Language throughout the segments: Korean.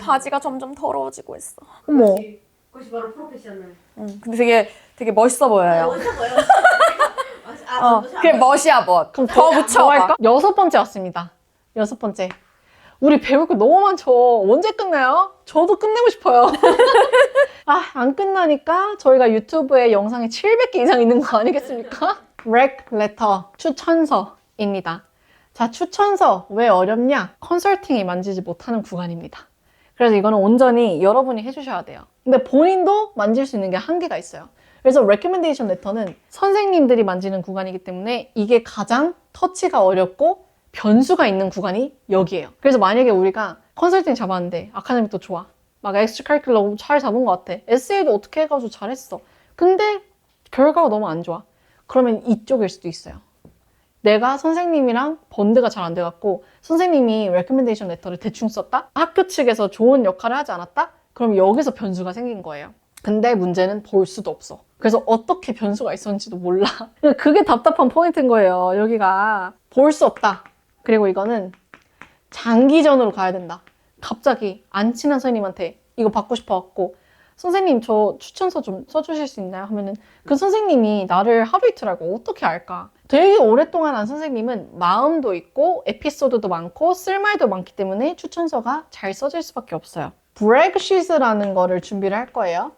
바지가 점점 더러워지고 있어. 어머. 그것이 바로 프로페셔널. 근데 되게 멋있어 보여요. 멋있어 보여. 그게 멋이야 멋. 그럼 더 뭐 붙여봐. 할까? 6번째 왔습니다. 6번째. 우리 배울 거 너무 많죠. 언제 끝나요? 저도 끝내고 싶어요. 안 끝나니까 저희가 유튜브에 영상이 700개 이상 있는 거 아니겠습니까? Rec Letter, 추천서입니다. 자, 추천서 왜 어렵냐? 컨설팅이 만지지 못하는 구간입니다. 그래서 이거는 온전히 여러분이 해주셔야 돼요. 근데 본인도 만질 수 있는 게 한계가 있어요. 그래서 recommendation letter는 선생님들이 만지는 구간이기 때문에 이게 가장 터치가 어렵고 변수가 있는 구간이 여기예요. 그래서 만약에 우리가 컨설팅 잡았는데 아카데믹도 좋아. 막 엑스트라 커리큘럼 잘 잡은 것 같아. 에세이도 어떻게 해가지고 잘했어. 근데 결과가 너무 안 좋아. 그러면 이쪽일 수도 있어요. 내가 선생님이랑 번드가 잘 안 돼갖고 선생님이 레코멘데이션 레터를 대충 썼다? 학교 측에서 좋은 역할을 하지 않았다? 그럼 여기서 변수가 생긴 거예요. 근데 문제는 볼 수도 없어. 그래서 어떻게 변수가 있었는지도 몰라. 그게 답답한 포인트인 거예요. 여기가 볼 수 없다. 그리고 이거는 장기전으로 가야 된다. 갑자기 안 친한 선생님한테 이거 받고 싶어갖고 선생님 저 추천서 좀 써주실 수 있나요? 하면은 그 선생님이 나를 하루 이틀 알고 어떻게 알까? 되게 오랫동안 한 선생님은 마음도 있고 에피소드도 많고 쓸말도 많기 때문에 추천서가 잘 써질 수밖에 없어요. 브렉시트라는 거를 준비를 할 거예요.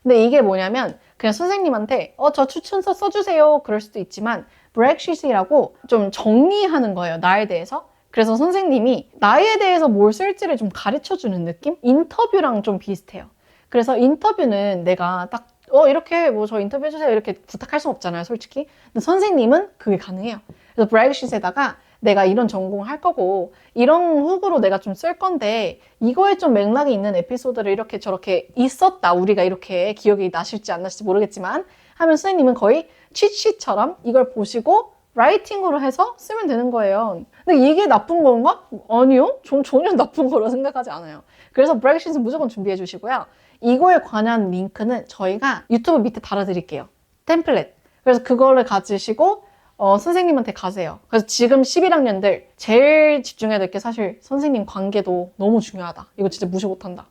근데 이게 뭐냐면 그냥 선생님한테 저 추천서 써주세요 그럴 수도 있지만 브렉시트라고 좀 정리하는 거예요. 나에 대해서. 그래서 선생님이 나에 대해서 뭘 쓸지를 좀 가르쳐주는 느낌? 인터뷰랑 좀 비슷해요. 그래서 인터뷰는 내가 딱 이렇게 뭐 저 인터뷰 해주세요 이렇게 부탁할 순 없잖아요, 솔직히. 근데 선생님은 그게 가능해요. 그래서 브렉시트에다가 내가 이런 전공을 할 거고 이런 후보로 내가 좀 쓸 건데 이거에 좀 맥락이 있는 에피소드를 이렇게 저렇게 있었다. 우리가 이렇게 기억이 나실지 안 나실지 모르겠지만 하면 선생님은 거의 치트시트처럼 이걸 보시고 라이팅으로 해서 쓰면 되는 거예요. 근데 이게 나쁜 건가? 아니요. 전혀 나쁜 거로 생각하지 않아요. 그래서 브렉시트 무조건 준비해 주시고요. 이거에 관한 링크는 저희가 유튜브 밑에 달아드릴게요. 템플릿. 그래서 그거를 가지시고 선생님한테 가세요. 그래서 지금 11학년들 제일 집중해야 될 게 사실 선생님 관계도 너무 중요하다. 이거 진짜 무시 못한다.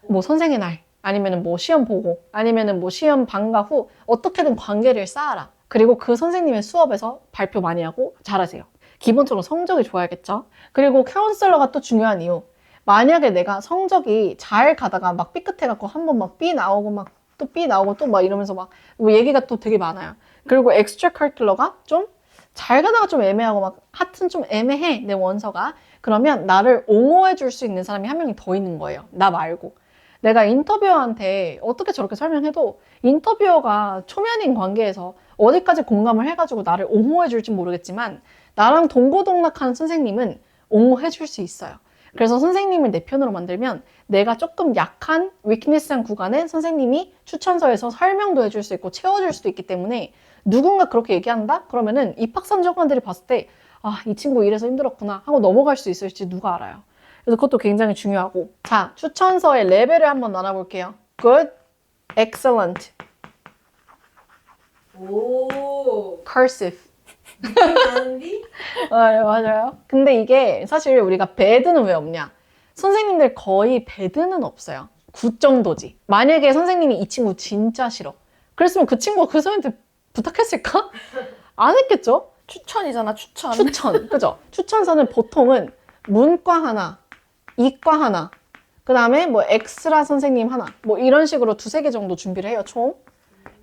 뭐 선생의 날, 아니면은 뭐 시험 보고, 아니면은 뭐 시험 방과 후 어떻게든 관계를 쌓아라. 그리고 그 선생님의 수업에서 발표 많이 하고 잘하세요. 기본적으로 성적이 좋아야겠죠. 그리고 카운슬러가 또 중요한 이유. 만약에 내가 성적이 잘 가다가 막 삐끗해갖고 한 번 막 B 나오고 막 또 B 나오고 또 막 이러면서 막 뭐 얘기가 또 되게 많아요. 그리고 엑스트라 커리큘러가 좀 잘 가다가 좀 애매하고 막 하여튼 좀 애매해 내 원서가. 그러면 나를 옹호해 줄 수 있는 사람이 한 명이 더 있는 거예요. 나 말고. 내가 인터뷰어한테 어떻게 저렇게 설명해도 인터뷰어가 초면인 관계에서 어디까지 공감을 해가지고 나를 옹호해 줄지 모르겠지만 나랑 동고동락하는 선생님은 옹호해 줄 수 있어요. 그래서 선생님을 내 편으로 만들면 내가 조금 약한 위크니스한 구간에 선생님이 추천서에서 설명도 해줄 수 있고 채워줄 수도 있기 때문에 누군가 그렇게 얘기한다? 그러면은 입학선정관들이 봤을 때 이 친구 이래서 힘들었구나 하고 넘어갈 수 있을지 누가 알아요. 그래서 그것도 굉장히 중요하고. 자, 추천서의 레벨을 한번 나눠볼게요. Good, Excellent, 오. Cursive. 느낌이 맞아요. 근데 이게 사실 우리가 배드는 왜 없냐? 선생님들 거의 배드는 없어요. 9 정도지. 만약에 선생님이 이 친구 진짜 싫어. 그랬으면 그 친구가 그 선생님한테 부탁했을까? 안 했겠죠? 추천이잖아, 추천. 추천. 그죠? 추천서는 보통은 문과 하나, 이과 하나, 그 다음에 뭐 엑스트라 선생님 하나, 뭐 이런 식으로 2-3개 정도 준비를 해요, 총.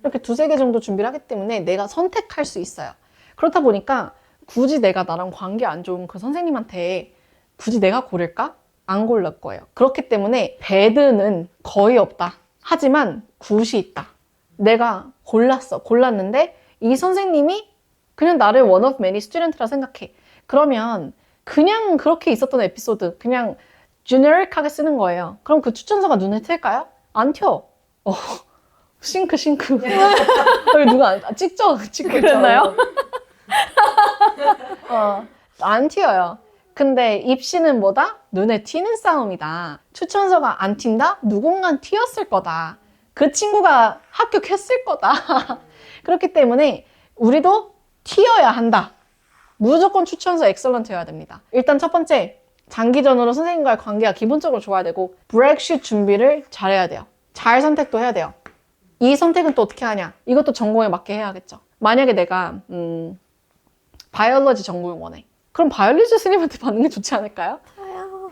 이렇게 2-3개 정도 준비를 하기 때문에 내가 선택할 수 있어요. 그렇다 보니까 굳이 내가 나랑 관계 안 좋은 그 선생님한테 굳이 내가 고를까? 안 고를 거예요. 그렇기 때문에 배드는 거의 없다. 하지만 굿이 있다. 내가 골랐는데 이 선생님이 그냥 나를 one of many student라 생각해. 그러면 그냥 그렇게 있었던 에피소드 그냥 generic하게 쓰는 거예요. 그럼 그 추천서가 눈에 튈까요? 안 튀어. 싱크. 누가 찍고 그랬나요? 안 튀어요. 근데 입시는 뭐다? 눈에 튀는 싸움이다. 추천서가 안 튄다? 누군가 튀었을 거다. 그 친구가 합격했을 거다. 그렇기 때문에 우리도 튀어야 한다. 무조건 추천서 엑설런트여야 됩니다. 일단 첫 번째, 장기전으로 선생님과의 관계가 기본적으로 좋아야 되고 브렉시 준비를 잘해야 돼요. 잘 선택도 해야 돼요. 이 선택은 또 어떻게 하냐? 이것도 전공에 맞게 해야겠죠. 만약에 내가 바이올로지 전공을 원해. 그럼 바이올로지 선생님한테 받는 게 좋지 않을까요?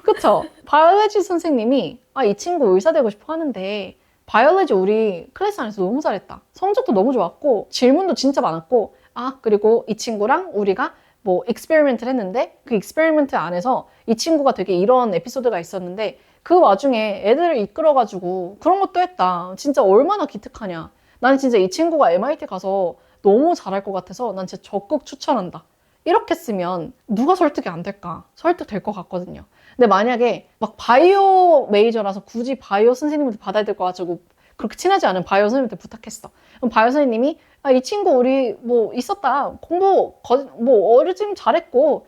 그쵸? 바이올로지 선생님이 이 친구 의사 되고 싶어 하는데 바이올로지 우리 클래스 안에서 너무 잘했다. 성적도 너무 좋았고 질문도 진짜 많았고 그리고 이 친구랑 우리가 뭐 익스페리먼트를 했는데 그 익스페리먼트 안에서 이 친구가 되게 이런 에피소드가 있었는데 그 와중에 애들을 이끌어가지고 그런 것도 했다. 진짜 얼마나 기특하냐. 나는 진짜 이 친구가 MIT 가서 너무 잘할 것 같아서 난 진짜 적극 추천한다. 이렇게 쓰면 누가 설득이 안 될까? 설득될 것 같거든요. 근데 만약에 막 바이오 메이저라서 굳이 바이오 선생님한테 받아야 될 것 같고 그렇게 친하지 않은 바이오 선생님한테 부탁했어. 그럼 바이오 선생님이 이 친구 우리 뭐 있었다. 공부 뭐 어르짐 잘했고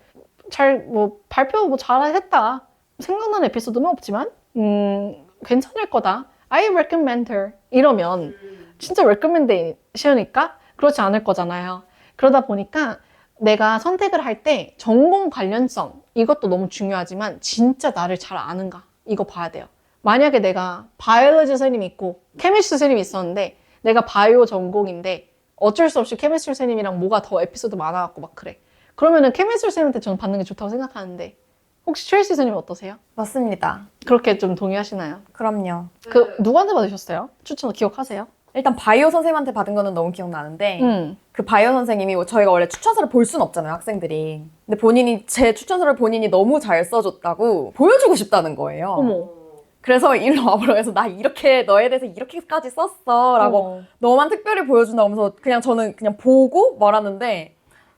발표 뭐 잘했다. 생각나는 에피소드는 없지만 괜찮을 거다. I recommend her. 이러면 진짜 recommendation이니까 그렇지 않을 거잖아요. 그러다 보니까 내가 선택을 할 때 전공 관련성 이것도 너무 중요하지만 진짜 나를 잘 아는가 이거 봐야 돼요. 만약에 내가 바이올로지 선생님이 있고 케미스트리 선생님이 있었는데 내가 바이오 전공인데 어쩔 수 없이 케미스트리 선생님이랑 뭐가 더 에피소드 많아갖고 막 그래. 그러면은 케미스트리 선생님한테 저는 받는 게 좋다고 생각하는데 혹시 트레이시 선생님 어떠세요? 맞습니다. 그렇게 좀 동의하시나요? 그럼요. 누구한테 받으셨어요? 추천 기억하세요? 일단 바이오 선생님한테 받은 거는 너무 기억나는데 그 바이오 선생님이 저희가 원래 추천서를 볼 수는 없잖아요, 학생들이. 근데 제 추천서를 본인이 너무 잘 써줬다고 보여주고 싶다는 거예요. 어머. 그래서 일로 와보라고 해서 나 이렇게 너에 대해서 이렇게까지 썼어 라고 너만 특별히 보여준다고 하면서 저는 그냥 보고 말하는데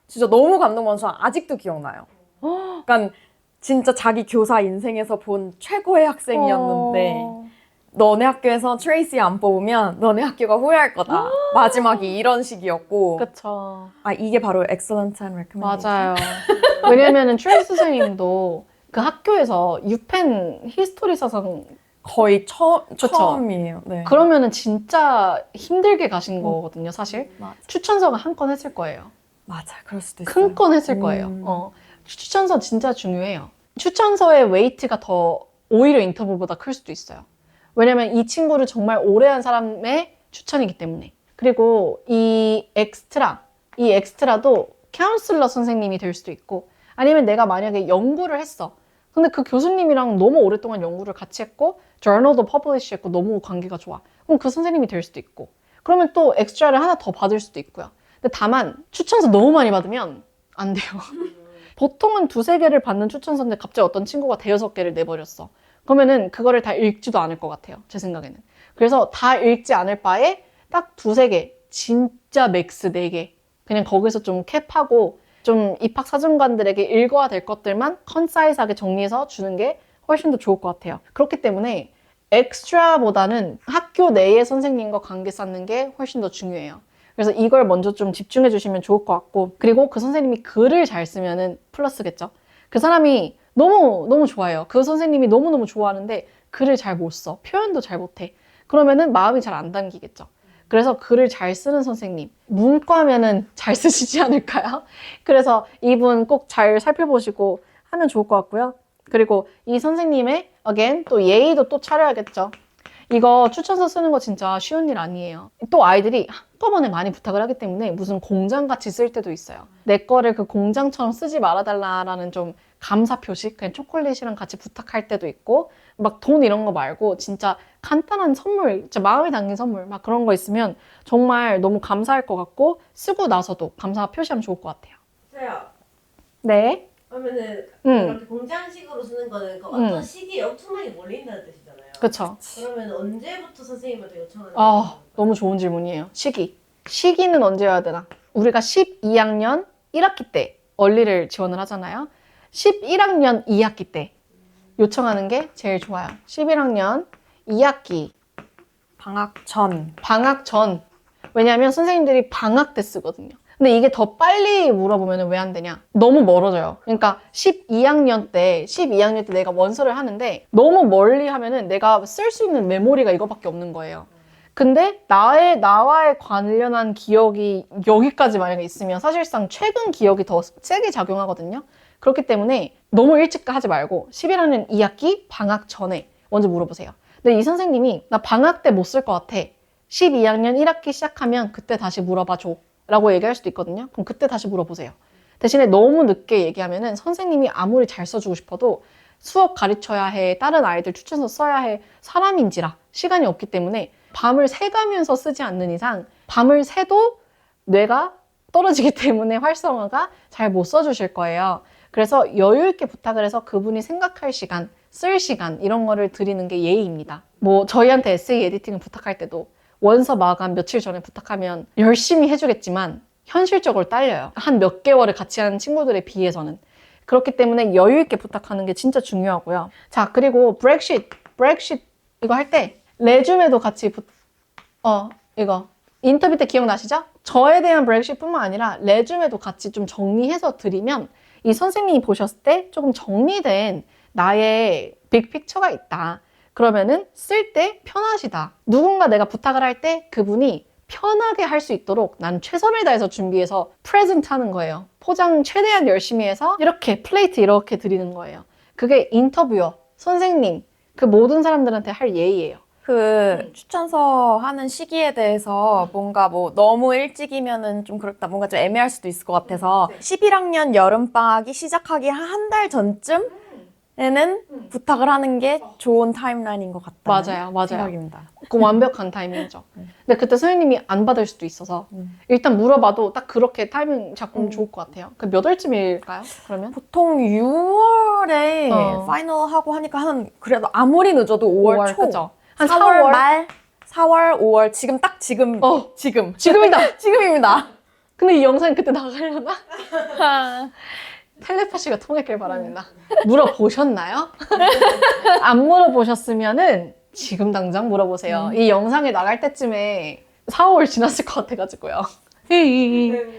진짜 너무 감동받아서 아직도 기억나요. 그러니까 진짜 자기 교사 인생에서 본 최고의 학생이었는데 너네 학교에서 트레이시 안 뽑으면 너네 학교가 후회할 거다. 마지막이 이런 식이었고. 그쵸. 이게 바로 excellent and recommendation. 맞아요. 왜냐면은 트레이시 선생님도 그 학교에서 유펜 히스토리 사상 거의 처음이에요. 네. 그러면은 진짜 힘들게 가신 거거든요, 사실. 맞아. 추천서가 한 건 했을 거예요. 맞아, 그럴 수도 있어요. 큰 건 했을 거예요. 추천서 진짜 중요해요. 추천서의 웨이트가 더 오히려 인터뷰보다 클 수도 있어요. 왜냐면 이 친구를 정말 오래 한 사람의 추천이기 때문에. 그리고 이 엑스트라도 카운슬러 선생님이 될 수도 있고 아니면 내가 만약에 연구를 했어. 근데 그 교수님이랑 너무 오랫동안 연구를 같이 했고 저널도 퍼블리시 했고 너무 관계가 좋아. 그럼 그 선생님이 될 수도 있고 그러면 또 엑스트라를 하나 더 받을 수도 있고요. 근데 다만 추천서 너무 많이 받으면 안 돼요. 보통은 2-3개를 받는 추천서인데 갑자기 어떤 친구가 5-6개를 내버렸어. 그러면은 그거를 다 읽지도 않을 것 같아요. 제 생각에는. 그래서 다 읽지 않을 바에 딱 2-3개, 진짜 맥스 4개. 그냥 거기서 좀 캡하고 좀 입학사정관들에게 읽어야 될 것들만 컨사이즈하게 정리해서 주는 게 훨씬 더 좋을 것 같아요. 그렇기 때문에 엑스트라보다는 학교 내의 선생님과 관계 쌓는 게 훨씬 더 중요해요. 그래서 이걸 먼저 좀 집중해 주시면 좋을 것 같고 그리고 그 선생님이 글을 잘 쓰면은 플러스겠죠. 그 사람이 너무 좋아해요. 그 선생님이 너무너무 좋아하는데 글을 잘 못 써. 표현도 잘 못해. 그러면은 마음이 잘 안 담기겠죠. 그래서 글을 잘 쓰는 선생님. 문과면은 잘 쓰시지 않을까요? 그래서 이분 꼭 잘 살펴보시고 하면 좋을 것 같고요. 그리고 이 선생님의 again 또 예의도 또 차려야겠죠. 이거 추천서 쓰는 거 진짜 쉬운 일 아니에요. 또 아이들이 한꺼번에 많이 부탁을 하기 때문에 무슨 공장같이 쓸 때도 있어요. 내 거를 그 공장처럼 쓰지 말아달라라는 좀 감사 표시, 그냥 초콜릿이랑 같이 부탁할 때도 있고 막 돈 이런 거 말고 진짜 간단한 선물, 진짜 마음이 담긴 선물 막 그런 거 있으면 정말 너무 감사할 것 같고 쓰고 나서도 감사 표시하면 좋을 것 같아요. 저요. 네. 그러면은 이렇게 공장식으로 쓰는 거는 그 어떤 시기에 엄청나게 몰린다는 뜻이잖아요. 그쵸. 그러면 언제부터 선생님한테 요청하는 너무 좋은 질문이에요. 시기는 언제 해야 되나? 우리가 12학년 1학기 때 원리를 지원을 하잖아요. 11학년 2학기 때 요청하는 게 제일 좋아요. 11학년 2학기 방학 전. 왜냐하면 선생님들이 방학 때 쓰거든요. 근데 이게 더 빨리 물어보면 왜 안 되냐? 너무 멀어져요. 그러니까 12학년 때 내가 원서를 하는데 너무 멀리 하면은 내가 쓸 수 있는 메모리가 이거밖에 없는 거예요. 근데 나와의 관련한 기억이 여기까지 만약에 있으면 사실상 최근 기억이 더 세게 작용하거든요. 그렇기 때문에 너무 일찍 하지 말고 11학년 2학기 방학 전에 먼저 물어보세요. 근데 이 선생님이 나 방학 때 못 쓸 것 같아. 12학년 1학기 시작하면 그때 다시 물어봐 줘. 라고 얘기할 수도 있거든요. 그럼 그때 다시 물어보세요. 대신에 너무 늦게 얘기하면은 선생님이 아무리 잘 써주고 싶어도 수업 가르쳐야 해, 다른 아이들 추천서 써야 해, 사람인지라 시간이 없기 때문에 밤을 새가면서 쓰지 않는 이상 밤을 새도 뇌가 떨어지기 때문에 활성화가 잘 못 써주실 거예요. 그래서 여유 있게 부탁을 해서 그분이 생각할 시간, 쓸 시간 이런 거를 드리는 게 예의입니다. 뭐 저희한테 에세이 에디팅을 부탁할 때도 원서 마감 며칠 전에 부탁하면 열심히 해주겠지만 현실적으로 딸려요. 한 몇 개월을 같이 하는 친구들에 비해서는. 그렇기 때문에 여유 있게 부탁하는 게 진짜 중요하고요. 자, 그리고 브렉시트 이거 할 때 레줌에도 같이 이거 인터뷰 때 기억나시죠? 저에 대한 브렉시트뿐만 아니라 레줌에도 같이 좀 정리해서 드리면 이 선생님이 보셨을 때 조금 정리된 나의 빅픽처가 있다. 그러면은 쓸 때 편하시다. 누군가 내가 부탁을 할 때 그분이 편하게 할 수 있도록 난 최선을 다해서 준비해서 프레젠트 하는 거예요. 포장 최대한 열심히 해서 이렇게 플레이트 이렇게 드리는 거예요. 그게 인터뷰어, 선생님, 그 모든 사람들한테 할 예의예요. 그 추천서 하는 시기에 대해서 뭔가 뭐 너무 일찍이면은 좀 그렇다. 뭔가 좀 애매할 수도 있을 것 같아서 11학년 여름방학이 시작하기 한 달 전쯤에는 부탁을 하는 게 좋은 타임라인인 것 같다는 맞아요. 생각입니다. 그 완벽한 타이밍이죠. 근데 그때 선생님이 안 받을 수도 있어서 일단 물어봐도 딱 그렇게 타이밍 잡으면 좋을 것 같아요. 그 몇 월쯤일까요? 그러면? 보통 6월에 파이널 하고 하니까 그래도 아무리 늦어도 5월 초. 그죠? 한 4월 4월 말, 4월, 5월 지금 지금이다. 지금입니다. 근데 이 영상이 그때 나가려나? 텔레파시가 통했길 바랍니다. 물어보셨나요? 안 물어보셨으면은 지금 당장 물어보세요. 이 영상이 나갈 때쯤에 4월 지났을 것 같아가지고요.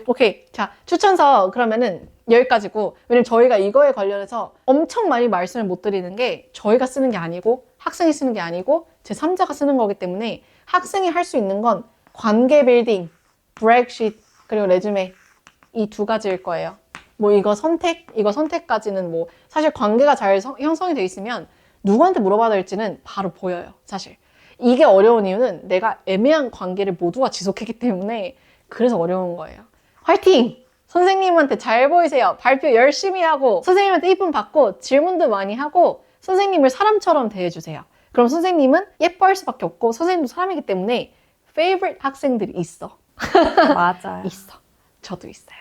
오케이. 자, 추천서 그러면은 여기까지고, 왜냐면 저희가 이거에 관련해서 엄청 많이 말씀을 못 드리는 게 저희가 쓰는 게 아니고 학생이 쓰는 게 아니고 제3자가 쓰는 거기 때문에 학생이 할 수 있는 건 관계 빌딩, 브렉시트, 그리고 레주메 이 두 가지일 거예요. 뭐 이거 선택까지는 뭐 사실 관계가 잘 형성이 돼 있으면 누구한테 물어봐야 될지는 바로 보여요, 사실. 이게 어려운 이유는 내가 애매한 관계를 모두와 지속했기 때문에 그래서 어려운 거예요. 화이팅! 선생님한테 잘 보이세요. 발표 열심히 하고 선생님한테 이쁨 받고 질문도 많이 하고 선생님을 사람처럼 대해주세요. 그럼 선생님은 예뻐할 수밖에 없고 선생님도 사람이기 때문에 favorite 학생들이 있어. 맞아요. 있어. 저도 있어요.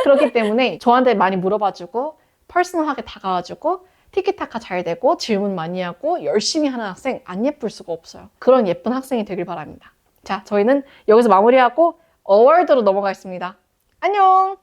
그렇기 때문에 저한테 많이 물어봐주고 퍼스널하게 다가와주고 티키타카 잘 되고 질문 많이 하고 열심히 하는 학생 안 예쁠 수가 없어요. 그런 예쁜 학생이 되길 바랍니다. 자, 저희는 여기서 마무리하고 어워드로 넘어가겠습니다. 안녕!